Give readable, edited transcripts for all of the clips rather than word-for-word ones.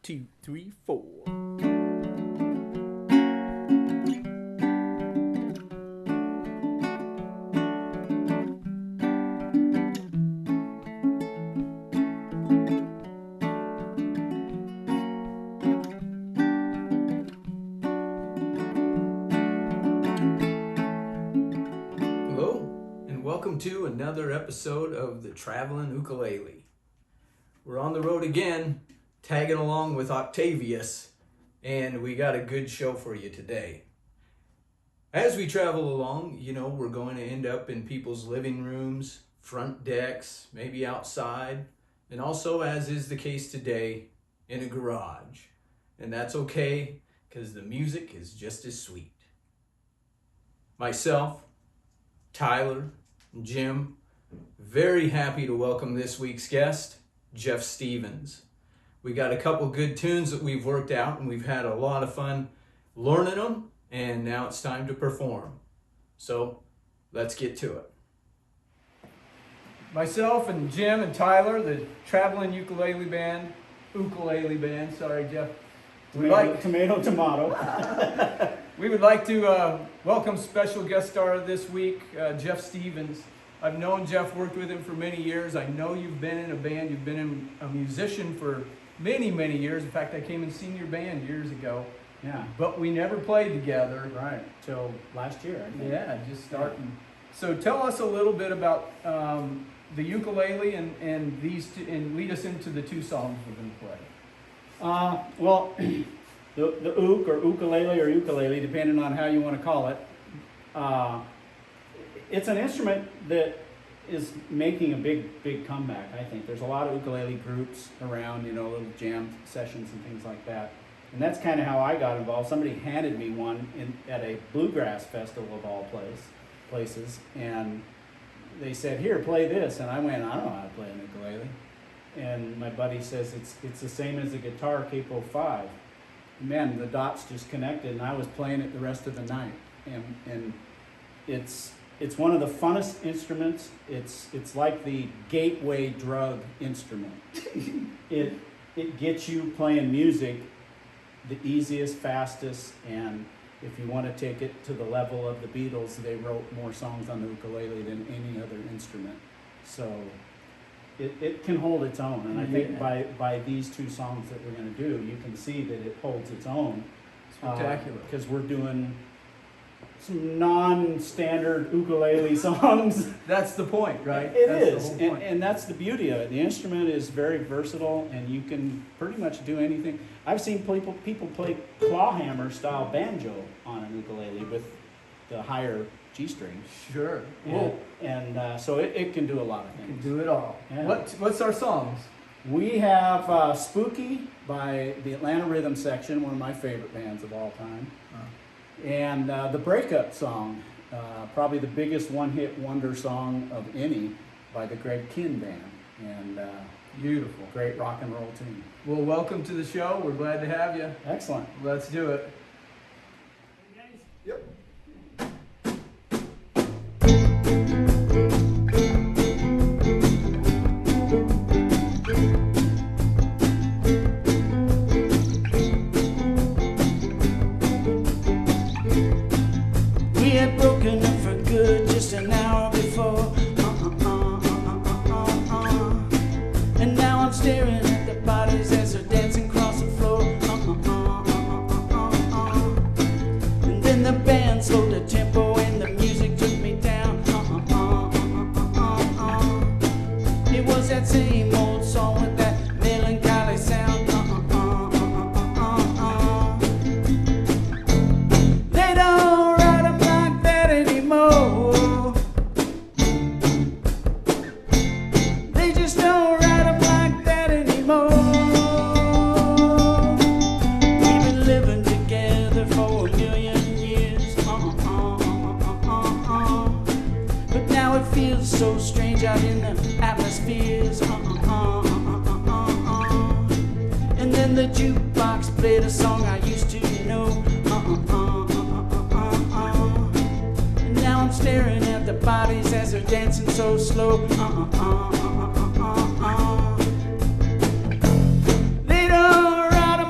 2, 3, 4. Welcome to another episode of the Traveling Ukulele. We're on the road again, tagging along with Octavius, and we got a good show for you today. As we travel along, we're going to end up in people's living rooms, front decks, maybe outside, and also, as is the case today, in a garage. And that's okay, because the music is just as sweet. Myself, Tyler, Jim, very happy to welcome this week's guest, Jeff Stevens. We got a couple good tunes that we've worked out, and we've had a lot of fun learning them, and now it's time to perform. So let's get to it. Myself and Jim and Tyler, the Traveling Ukulele Band, sorry Jeff. Tomato. We would like to welcome special guest star this week, Jeff Stevens. I've known Jeff, worked with him for many years. I know you've been in a band, you've been a musician for many, many years. In fact, I came and seen your band years ago. Yeah. But we never played together. Right, till last year, I think. Yeah, just starting. Yeah. So tell us a little bit about the ukulele and these two, and lead us into the two songs we're going to play. Well, the ook or ukulele, depending on how you want to call it, it's an instrument that is making a big comeback, I think. There's a lot of ukulele groups around, little jam sessions and things like that. And that's kind of how I got involved. Somebody handed me one at a bluegrass festival of all places, and they said, "Here, play this." And I went, "I don't know how to play an ukulele." And my buddy says, it's the same as a guitar, capo 5. Man, the dots just connected, and I was playing it the rest of the night. And it's one of the funnest instruments. It's like the gateway drug instrument. It gets you playing music the easiest, fastest, and if you want to take it to the level of the Beatles, they wrote more songs on the ukulele than any other instrument. So it can hold its own, and I think by these two songs that we're going to do, you can see that it holds its own. Spectacular. Because we're doing some non-standard ukulele songs. That's the point, right? That's the whole point. And that's the beauty of it. The instrument is very versatile, and you can pretty much do anything. I've seen people play clawhammer style banjo on an ukulele with the higher G string. Sure. And so it can do a lot of things. It can do it all. Yeah. What's our songs? We have Spooky by the Atlanta Rhythm Section, one of my favorite bands of all time. And the Breakup song, probably the biggest one-hit wonder song of any, by the Greg Kinn Band. And beautiful. Great rock and roll tune. Well, welcome to the show. We're glad to have you. Excellent. Let's do it. Hey guys. Yep. So strange out in the atmospheres. And then the jukebox played a song I used to know. And now I'm staring at the bodies as they're dancing so slow. They don't ride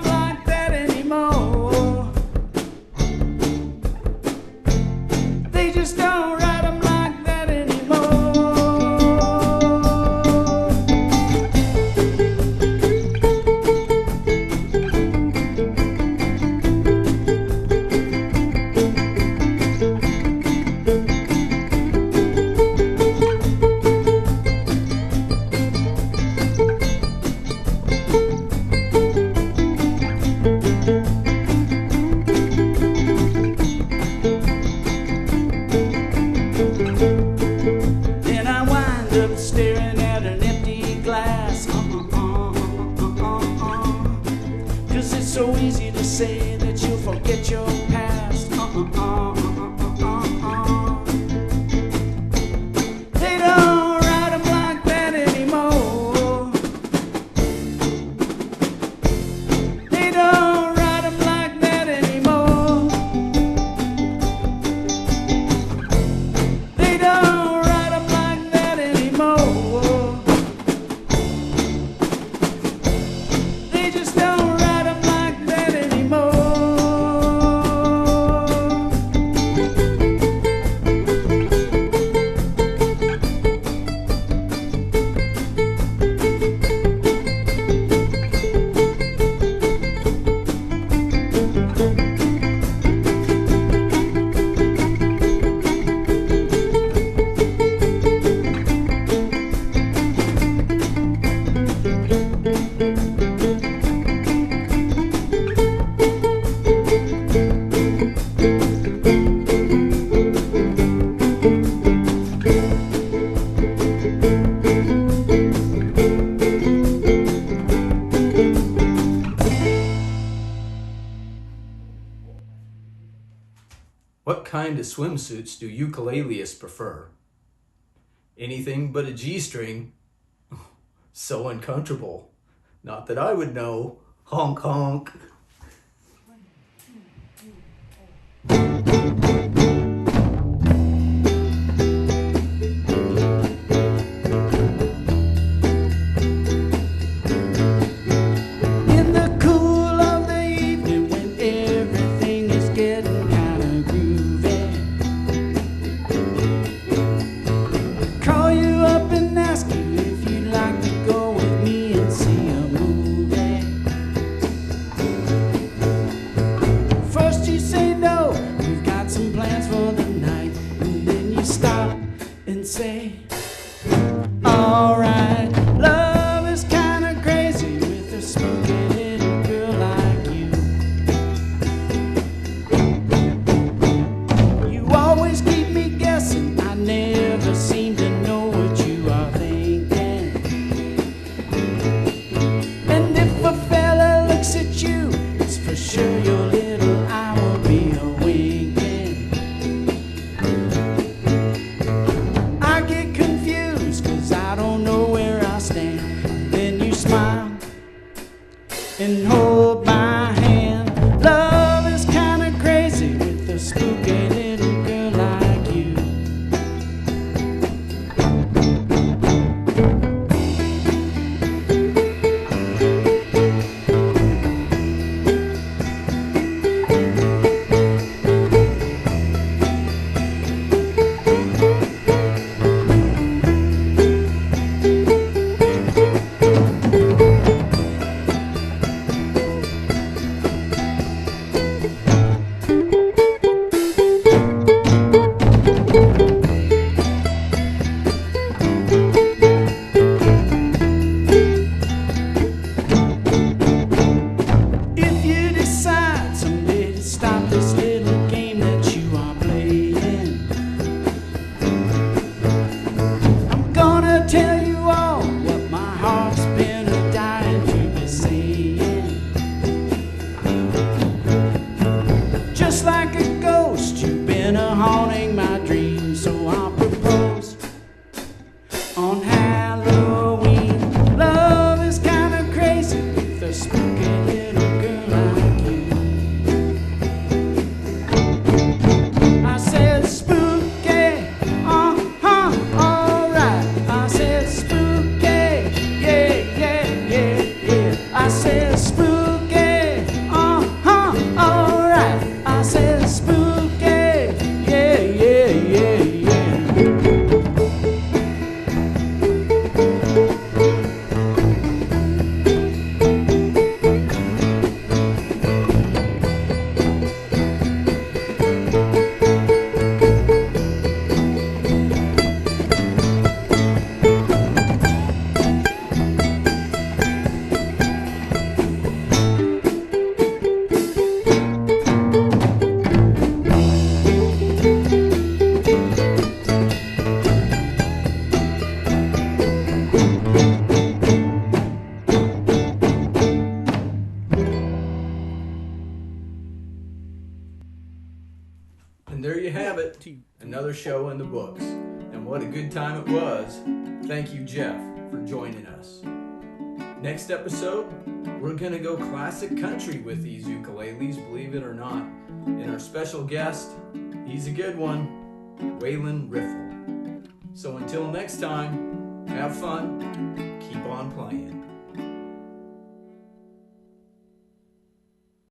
'Cause it's so easy to say that you'll forget your past. They don't write 'em like that anymore. They don't write 'em like that anymore. They don't write 'em like that anymore. They just don't write 'em like that anymore. What kind of swimsuits do ukuleleists prefer? Anything but a G-string. So uncomfortable. Not that I would know. Honk honk. In the cool of the evening when everything is getting kind of groovy, call you up and ask you if you'd like to go with me and see a movie. First you say no, you've got some plans for the night, and then you stop and say, alright. Love is kinda crazy with a spooky little girl like you. You always keep me guessing, I never seem to know what you are thinking. And if a fella looks at you, it's for sure your little eye will be a-winking. I get confused 'cause I don't know where I stand. Then you smile and hold my hand. Love is kinda crazy with a spooky little girl like you. And there you have it, another show in the books. And what a good time it was. Thank you, Jeff, for joining us. Next episode, we're going to go classic country with these ukuleles, believe it or not. And our special guest, he's a good one, Waylon Riffle. So until next time, have fun,